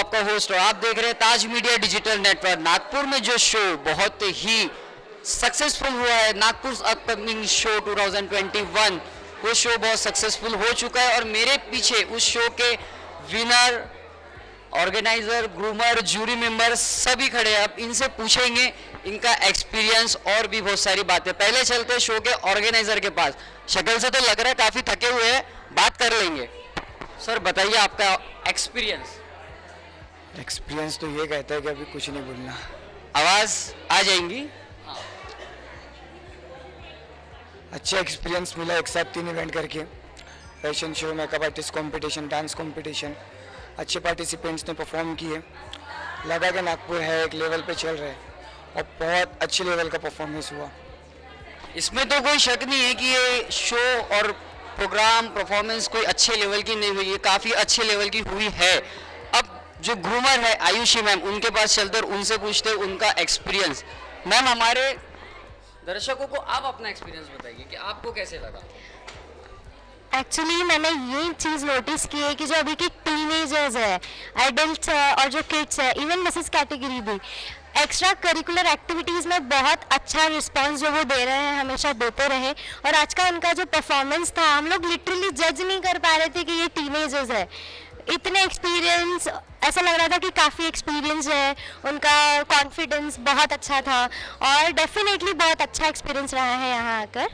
आपका होस्ट और आप देख रहे हैं ताज मीडिया डिजिटल नेटवर्क। नागपुर में जो शो बहुत ही सक्सेसफुल हुआ है, नागपुर अपकमिंग शो 2021, वो शो बहुत सक्सेसफुल हो चुका है और मेरे पीछे उस शो के winner, organiser, groomer, jury member सभी खड़े हैं। अब इनसे पूछेंगे इनका एक्सपीरियंस और भी बहुत सारी बातें। पहले चलते हैं शो के ऑर्गेनाइजर के पास। शक्ल से तो लग रहा है काफ़ी थके हुए हैं, बात कर लेंगे। सर बताइए आपका एक्सपीरियंस। एक्सपीरियंस तो ये कहता है कि अभी कुछ नहीं बोलना। आवाज़ आ जाएंगी। अच्छा एक्सपीरियंस मिला एक साथ 3 इवेंट करके। Fashion show, makeup artist competition, dance competition, अच्छे पार्टिसिपेंट्स ने परफॉर्म किए। लगा कि नागपुर है एक लेवल पे चल रहा है और बहुत अच्छे लेवल का परफॉर्मेंस हुआ। इसमें तो कोई शक नहीं है कि ये शो और प्रोग्राम परफॉर्मेंस कोई अच्छे लेवल की नहीं हुई, ये काफ़ी अच्छे लेवल की हुई है। अब जो ग्रूमर है आयुषी मैम, उनके पास चलते और उनसे पूछते हैं उनका एक्सपीरियंस। मैम, हमारे दर्शकों को आप अपना एक्सपीरियंस बताइए कि आपको कैसे लगा। एक्चुअली मैंने ये चीज़ नोटिस की है कि जो अभी के टीनेजर्स है, एडल्ट्स है और जो किड्स है, इवन मिसेस कैटेगरी भी, एक्स्ट्रा करिकुलर एक्टिविटीज़ में बहुत अच्छा रिस्पांस जो वो दे रहे हैं, हमेशा देते रहे। और आज का उनका जो परफॉर्मेंस था, हम लोग लिटरली जज नहीं कर पा रहे थे कि ये टीनेजर्स है। इतने एक्सपीरियंस, ऐसा लग रहा था कि काफ़ी एक्सपीरियंस है। उनका कॉन्फिडेंस बहुत अच्छा था और डेफिनेटली बहुत अच्छा एक्सपीरियंस रहा है यहाँ आकर।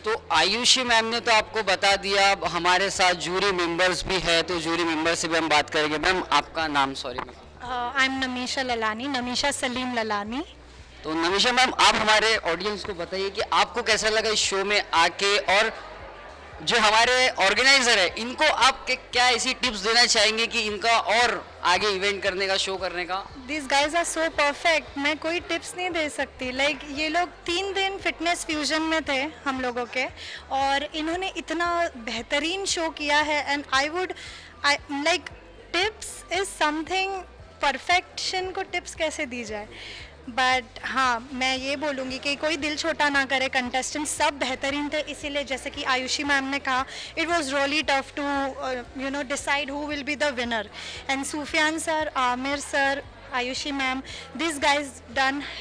तो आयुषी मैम ने तो आपको बता दिया, अब हमारे साथ जूरी मेंबर्स भी है, तो जूरी मेंबर से भी हम बात करेंगे। मैम, आपका नाम? Sorry ma'am. I am Namisha Lalani, Namisha Salim Lalani. तो नमीशा मैम, आप हमारे ऑडियंस को बताइए कि आपको कैसा लगा इस शो में आके, और जो हमारे ऑर्गेनाइजर है इनको आप क्या ऐसी टिप्स देना चाहेंगे कि इनका और आगे इवेंट करने का, शो करने का। This guys are so perfect. मैं कोई टिप्स नहीं दे सकती। लाइक ये लोग 3 दिन फिटनेस फ्यूजन में थे हम लोगों के, और इन्होंने इतना बेहतरीन शो किया है। And I like tips is something, perfection को टिप्स कैसे दी जाए। बट हाँ, मैं ये बोलूँगी कि कोई दिल छोटा ना करे। कंटेस्टेंट सब बेहतरीन थे, इसीलिए जैसे कि आयुषी मैम ने कहा, it was really tough to decide who will be the winner. And Sufiyan sir, Aamir sir, Ayushi ma'am, these guys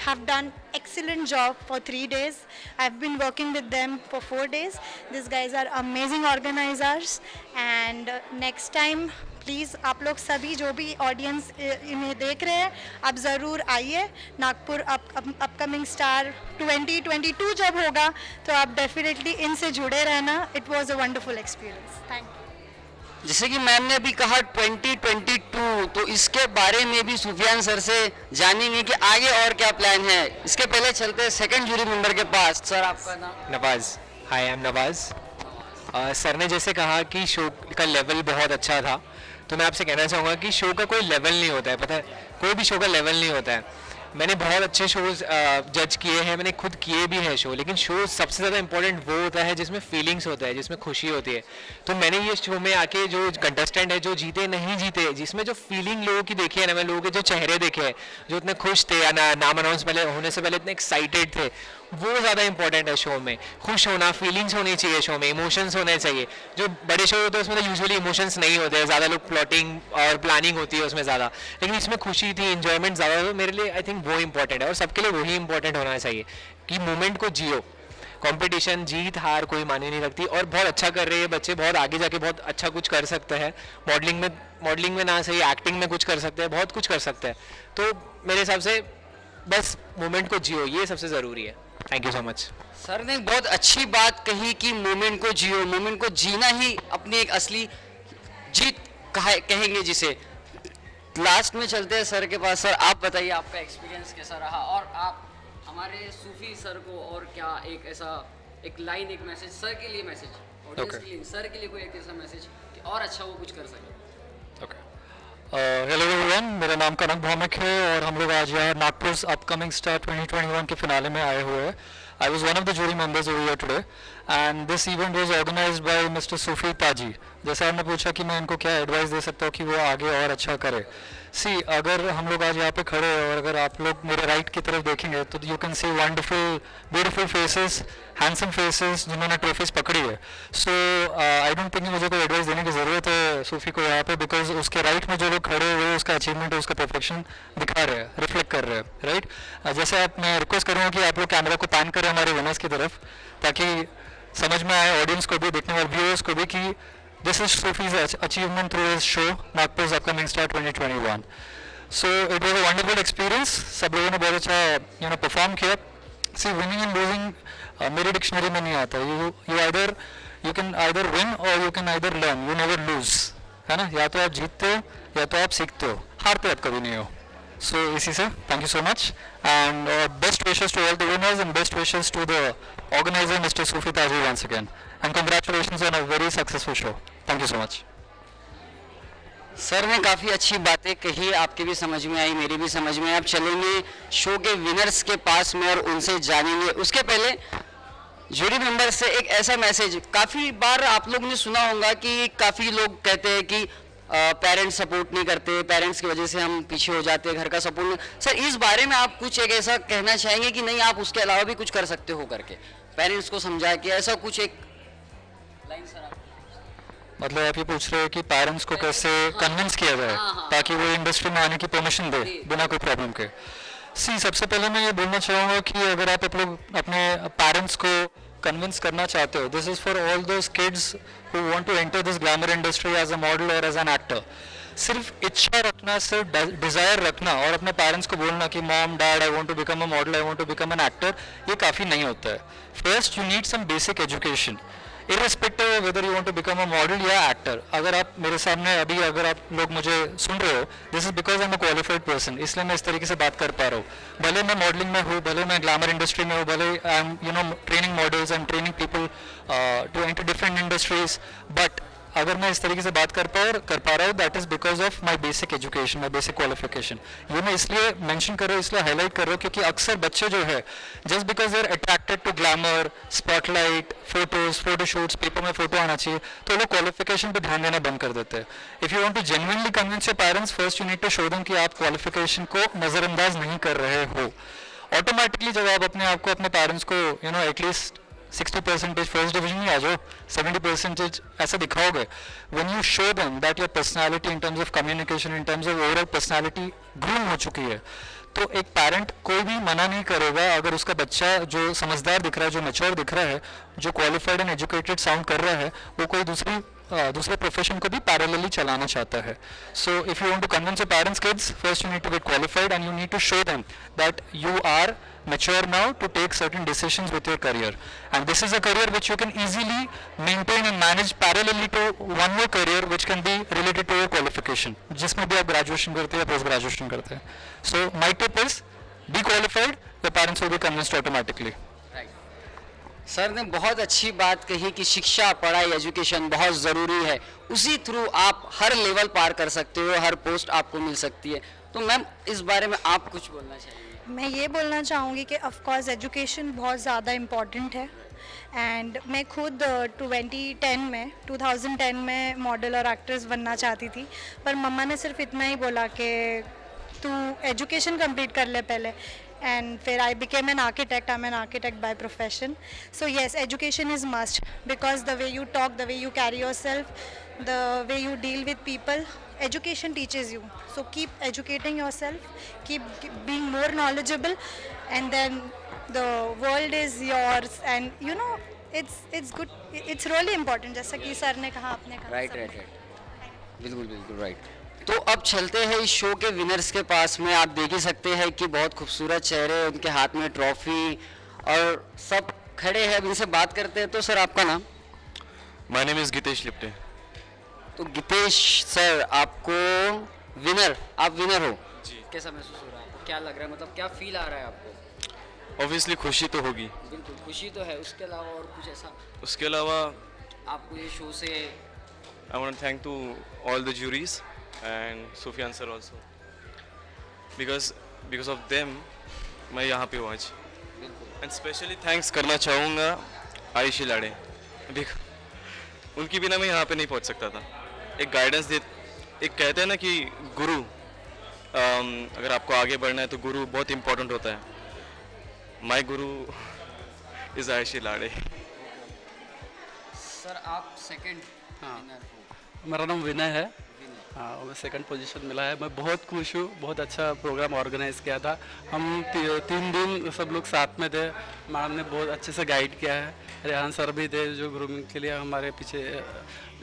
have done excellent job for 3 days. I've been working with them for 4 days. These guys are amazing organizers, and next time please आप लोग सभी जो भी audience इन्हें देख रहे हैं, आप ज़रूर आइए। नागपुर अपकमिंग स्टार 2022 जब होगा तो आप डेफिनेटली इनसे जुड़े रहना। It was a wonderful experience. Thank you. जैसे कि मैम ने अभी कहा 2022, तो इसके बारे में भी सुफियान सर से जानेंगे कि आगे और क्या प्लान है। इसके पहले चलते हैं सेकंड जूरी मेंबर के पास। सर, आपका नाम? नवाज़। हाय, आई एम नवाज़। सर ने जैसे कहा कि शो का लेवल बहुत अच्छा था, तो मैं आपसे कहना चाहूँगा कि शो का कोई लेवल नहीं होता है। पता है, कोई भी शो का लेवल नहीं होता है। मैंने बहुत अच्छे शोज जज किए हैं, मैंने खुद किए भी हैं शो, लेकिन शो सबसे ज़्यादा इंपॉर्टेंट वो होता है जिसमें फीलिंग्स होता है, जिसमें खुशी होती है। तो मैंने ये शो में आके जो कंटेस्टेंट है, जो जीते नहीं जीते, जिसमें जो फीलिंग लोगों की देखी है ना, मैं लोगों के जो चेहरे देखे हैं, जो इतने खुश थे या नाम अनाउंस पहले होने से पहले इतने एक्साइटेड थे, वो ज़्यादा इंपॉर्टेंट है शो में। खुश होना, फीलिंग्स होनी चाहिए शो में, इमोशंस होने चाहिए। जो बड़े शो होते हैं उसमें तो यूजुअली इमोशंस नहीं होते हैं, ज़्यादा लोग प्लॉटिंग और प्लानिंग होती है उसमें ज़्यादा, लेकिन इसमें खुशी थी, इन्जॉयमेंट ज़्यादा। तो मेरे लिए आई थिंक वो इंपॉर्टेंट है और सबके लिए वही इंपॉर्टेंट होना चाहिए कि मोमेंट को जियो। कंपटीशन, जीत हार कोई मायने नहीं रखती, और बहुत अच्छा कर रहे हैं बच्चे, बहुत आगे जाके बहुत अच्छा कुछ कर सकते हैं। मॉडलिंग में ना सही, एक्टिंग में कुछ कर सकते हैं, बहुत कुछ कर सकते हैं। तो मेरे हिसाब से बस मोमेंट को जियो, ये सबसे ज़रूरी है। Thank you so much. Sir ने बहुत अच्छी बात कही कि मोमेंट को जियो, मोमेंट को जीना ही अपनी एक असली जीत कहेंगे जिसे। लास्ट में चलते हैं सर के पास। सर, आप बताइए आपका एक्सपीरियंस कैसा रहा, और आप हमारे सूफी सर को और क्या एक ऐसा एक लाइन, एक मैसेज सर के लिए, मैसेज ऑडियंस के लिए, सर के लिए कोई एक ऐसा मैसेज कि और अच्छा वो कुछ कर सके। हेलो एवरीवन, मेरा नाम कनक भौमिक है और हम लोग आज यहाँ नागपुर अपकमिंग स्टार 2021 के फिनाले में आए हुए हैं। I was one of the jury members over here today, and this event was organized by Mr. Sufi Taji, जैसे आपने पूछा कि मैं इनको क्या एडवाइस दे सकता हूँ कि वो आगे और अच्छा करे. सी अगर हम लोग आज यहाँ पे खड़े हैं और अगर आप लोग मेरे राइट की तरफ देखेंगे तो you can see wonderful beautiful faces, handsome faces जिन्होंने ट्रॉफीज पकड़ी है. सो आई डोंट थिंक मुझे कोई एडवाइस देने की ज़रूरत है सूफी को यहाँ पे, बिकॉज उसके राइट में जो लोग खड़े हुए हैं उसका अचीवमेंट, उसका परफेक्शन दिखा रहे हैं, रिफ्लेक्ट कर रहे हैं. राइट जैसे आप, मैं रिक्वेस्ट करूँगा कि आप लोग कैमरा को पैन करें हमारे विनर्स की तरफ, ताकि समझ में आए ऑडियंस को भी, देखने वाले व्यूअर्स को भी कि this is Sophie's achievement through his show Nagpur's upcoming star 2021. So it was a wonderful experience. सब लोगों ने बहुत अच्छा परफॉर्म किया. See, winning and losing मेरी डिक्शनरी में नहीं आता. You can either win or you can either learn. You never lose. है ना? या तो आप जीतते हो या तो आप सीखते हो, हारते आप कभी नहीं हो. So इसी से thank you so much and best wishes to all the winners and best wishes to the organizer Mr. Sufi Taji once again. And congratulations on a very successful show. Thank you so much. Sir ने काफ़ी अच्छी बातें कही, आपकी भी समझ में आई, मेरी भी समझ में आई. अब चलेंगे शो के विनर्स के पास में और उनसे जानेंगे. उसके पहले जूरी मेंबर से एक ऐसा मैसेज, काफ़ी बार आप लोग ने सुना होगा कि काफ़ी लोग कहते हैं कि पेरेंट्स सपोर्ट नहीं करते, पेरेंट्स की वजह से हम पीछे हो जाते हैं, घर का सपोर्ट नहीं. सर इस बारे में आप कुछ एक ऐसा कहना चाहेंगे कि नहीं आप उसके अलावा भी कुछ कर सकते हो करके, पेरेंट्स को समझा के, ऐसा कुछ एक लाइन सर आप. मतलब आप ये पूछ रहे हो कि पेरेंट्स को कैसे कन्विंस किया जाए ताकि वो इंडस्ट्री में आने की परमिशन दे बिना कोई प्रॉब्लम के. सी सबसे पहले मैं ये बोलना चाहूँगा कि अगर आप लोग अपने पेरेंट्स को कन्विंस करना चाहते हो, this is for all those kids who want to enter this glamour industry as a model और एज एन एक्टर. सिर्फ इच्छा रखना, सिर्फ डिज़ायर रखना और अपने पेरेंट्स को बोलना कि mom dad I want to become a model, I want to become an actor, ये काफ़ी नहीं होता है. First you need some basic education irrespective of whether you want to become a model या actor. अगर आप मेरे सामने अभी अगर आप लोग मुझे सुन रहे हो, this is because I'm a qualified person, इसलिए मैं इस तरीके से बात कर पा रहा हूँ. भले मैं मॉडलिंग में हूँ, भले मैं ग्लैमर इंडस्ट्री में हूँ, भले I am training models, I am training people to enter different industries, but अगर मैं इस तरीके से बात कर पा रहा हूँ, that is because of my basic education, my basic qualification. ये मैं इसलिए मेंशन कर रहा हूँ, इसलिए हाईलाइट कर रहा हूँ क्योंकि अक्सर बच्चे जो है just because they are attracted to glamour, spotlight, photos, photoshoots, paper में फोटो आना चाहिए, तो लोग क्वालिफिकेशन पे ध्यान देना बंद कर देते हैं. If you want to genuinely convince your parents, first you need to show them कि आप क्वालिफिकेशन को नज़रअंदाज नहीं कर रहे हो. ऑटोमेटिकली जब आप अपने आप को अपने पेरेंट्स को एटलीस्ट 60% फर्स्ट डिवीजन में आ जाओ, 70% ऐसा दिखाओगे, when you show them that your personality in terms of communication, in terms of overall personality groom हो चुकी है, तो एक पेरेंट कोई भी मना नहीं करेगा अगर उसका बच्चा जो समझदार दिख रहा है, जो मैच्योर दिख रहा है, जो क्वालिफाइड एंड एजुकेटेड साउंड कर रहा है, वो कोई दूसरे प्रोफेशन को भी पैरेलली चलाना चाहता है. So if you want to convince your parents kids, first you need to get qualified and you need to show them that you are mature now to take certain decisions with your career, and this is a career which you can easily maintain and manage parallelly to one more career which can be related to your qualification, जिसमें भी आप graduation करते हैं या post graduation करते हैं. So my tip is be qualified, your parents will be convinced automatically. Sir ने बहुत अच्छी बात कही कि शिक्षा, पढ़ाई, एजुकेशन बहुत ज़रूरी है, उसी थ्रू आप हर लेवल पार कर सकते हो, हर पोस्ट आपको मिल सकती है. तो मैम इस बारे में आप कुछ बोलना चाहिए. मैं ये बोलना चाहूँगी कि ऑफ कोर्स एजुकेशन बहुत ज़्यादा इम्पॉर्टेंट है. एंड मैं खुद 2010 में मॉडल और एक्ट्रेस बनना चाहती थी, पर मम्मा ने सिर्फ इतना ही बोला कि तू एजुकेशन कंप्लीट कर ले पहले. एंड फिर I became an architect. I am an architect by profession. So yes, education is must, because the way you talk, the way you carry your self, the way you deal with people, education teaches you. So keep educating yourself, keep being more knowledgeable, and then the world is yours. And it's good, it's really important, जैसा कि sir ने कहा, आपने कहा. Right, बिल्कुल right. तो अब चलते हैं इस शो के विनर्स के पास में. आप देख ही सकते हैं कि बहुत खूबसूरत चेहरे, उनके हाथ में ट्रॉफी और सब खड़े हैं. अब इनसे बात करते हैं. तो सर आपका नाम? My name is Gitesh Lipte. तो गितेश सर, आपको आप विनर हो जी, कैसा महसूस हो रहा है आपको? क्या लग रहा है, मतलब क्या फील आ रहा है आपको? ऑब्वियसली खुशी तो होगी. बिल्कुल खुशी तो है. उसके अलावा और कुछ ऐसा? उसके अलावा आपको ये शो से I want to thank to all the juries and Sufiyan sir also, because of them मैं यहाँ पे हूँ आज. एंड स्पेशली थैंक्स करना चाहूँगा आयुषी लाड़े. उनकी बिना मैं यहाँ पे नहीं पहुँच सकता था। एक गाइडेंस दे, एक कहते हैं ना कि गुरु, अगर आपको आगे बढ़ना है तो गुरु बहुत इम्पोर्टेंट होता है। माय गुरु इज़ आयशी लाड़े। सर आप सेकंड विनर हो। मेरा नाम विनय है। हाँ, मैं सेकंड पोजीशन मिला है। मैं बहुत खुश हूँ। बहुत अच्छा प्रोग्राम ऑर्गेनाइज किया था। हम 3 दिन सब लोग साथ में थे। मैडम ने बहुत अच्छे से गाइड किया है। रेहान सर भी थे जो ग्रूमिंग के लिए हमारे पीछे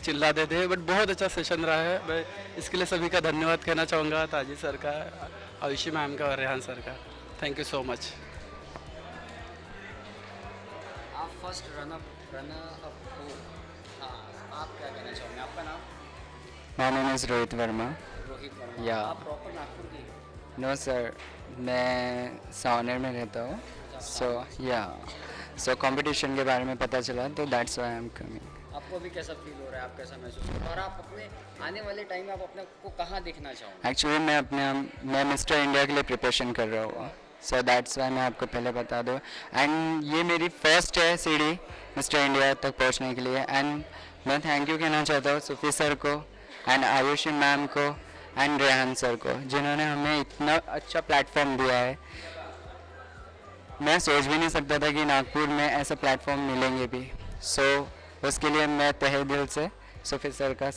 चिल्लाते थे। बट बहुत अच्छा सेशन रहा है। मैं इसके लिए सभी का धन्यवाद कहना चाहूँगा, ताजी सर का, आयुषी मैम का और रेहान सर का। Thank you so much. आप फर्स्ट रनर अप हो। हाँ, आप क्या कहना चाहोगे? आपका नाम? My name is Rohit Verma. Rohit Verma. या। आप प्रॉपर नागपुर के? नो सर, मैं सावनेर में रहता हूँ। सो कंपटीशन के बारे में पता चला तो that's why I am coming. आपको अभी कैसा फील हो रहा है? आप कैसा महसूस कर रहे हो? और आप अपने आने वाले टाइम में आप अपने को कहाँ देखना चाहोगे? एक्चुअली मैं मिस्टर इंडिया के लिए प्रिपरेशन कर रहा हूँ। सो दैट्स वाई मैं आपको पहले बता दूँ। एंड ये मेरी फर्स्ट है सीढ़ी मिस्टर इंडिया तक पहुँचने के लिए। एंड मैं थैंक यू कहना चाहता हूँ सूफी सर को एंड आयुषी मैम को एंड रेहान सर को, जिन्होंने हमें इतना अच्छा प्लेटफॉर्म दिया है। मैं सोच भी नहीं सकता था कि नागपुर में ऐसा प्लेटफॉर्म मिलेंगे भी। सो उसके लिए मैं तहे दिल से सूफी सर का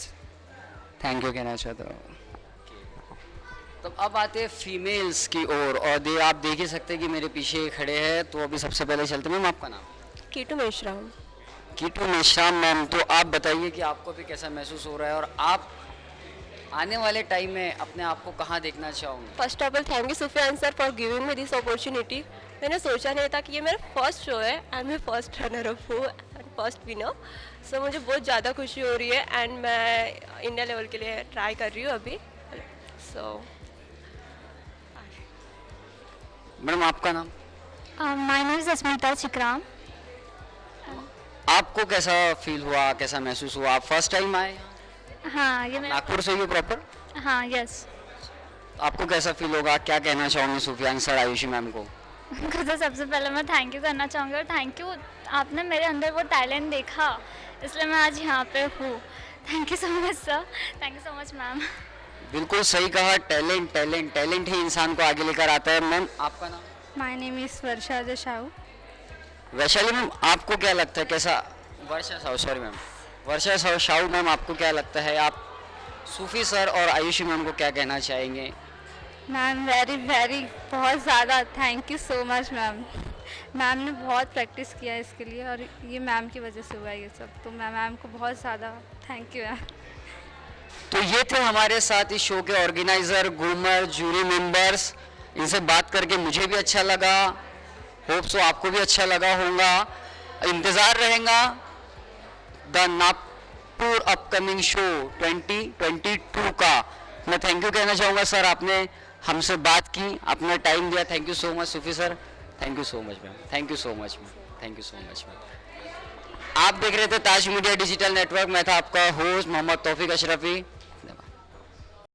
थैंक यू कहना चाहता हूँ। तो अब आते हैं फीमेल्स की ओर, और आप देख ही सकते हैं कि मेरे पीछे खड़े हैं। तो अभी सबसे पहले चलते हैं। मैम आपका नाम? Keto Meshram. Keto Meshram ma'am, तो आप बताइए कि आपको भी कैसा महसूस हो रहा है और आप आने वाले टाइम में अपने आप को कहाँ देखना चाहोगे? First of all thank you Sufiyan sir for giving me this opportunity. मैंने सोचा नहीं था कि ये मेरा फर्स्ट शो है एंड मैं फर्स्ट रनर अप हूँ एंड फर्स्ट विनर। सो मुझे बहुत ज़्यादा खुशी हो रही है एंड मैं इंडिया लेवल के लिए ट्राई कर रही हूँ अभी। सो मैडम आपका नाम? माय नेम इज अस्मिता चिकराम। आपको कैसा फील हुआ, कैसा महसूस हुआ? आप फर्स्ट टाइम आए हाँ, ये मेरा। नागपुर से ही हो प्रॉपर? हाँ, यस। आपको कैसा फील होगा? क्या कहना चाहोगे सुफियान सर, आयुषी मैम को? तो सबसे पहले मैं थैंक यू करना चाहूँगी और थैंक यू, आपने मेरे अंदर वो टैलेंट देखा, इसलिए मैं आज यहाँ पे हूँ। Thank you so much sir. Thank you so much ma'am. बिल्कुल सही कहा। टैलेंट टैलेंट टैलेंट ही इंसान को आगे लेकर आता है। मैम आपका नाम? My name is Varsha Jashau. Vaishali ma'am, आपको क्या लगता है कैसा? Varsha Sahu, sorry ma'am, Varsha Sahu ma'am, आपको क्या लगता है? आप सूफी सर और आयुषी मैम को क्या कहना चाहेंगे? मैम वेरी बहुत ज़्यादा thank you so much ma'am. Ma'am ने बहुत प्रैक्टिस किया है इसके लिए और ये मैम की वजह से हुआ है ये सब। तो मैं मैम को बहुत ज़्यादा थैंक यू मैम। तो ये थे हमारे साथ इस शो के ऑर्गेनाइजर, ग्रूमर, जूरी मेंबर्स। इनसे बात करके मुझे भी अच्छा लगा, होप सो आपको भी अच्छा लगा होगा। इंतज़ार रहेगा द नागपुर अपकमिंग शो 2022 का। मैं थैंक यू कहना चाहूँगा सर, आपने हमसे बात की, अपना टाइम दिया। Thank you so much Sufi sir. Thank you so much ma'am. Thank you so much ma'am. Thank you so much ma'am. आप देख रहे थे ताज मीडिया डिजिटल नेटवर्क। मैं था आपका होस्ट मोहम्मद तौफीक अशरफी।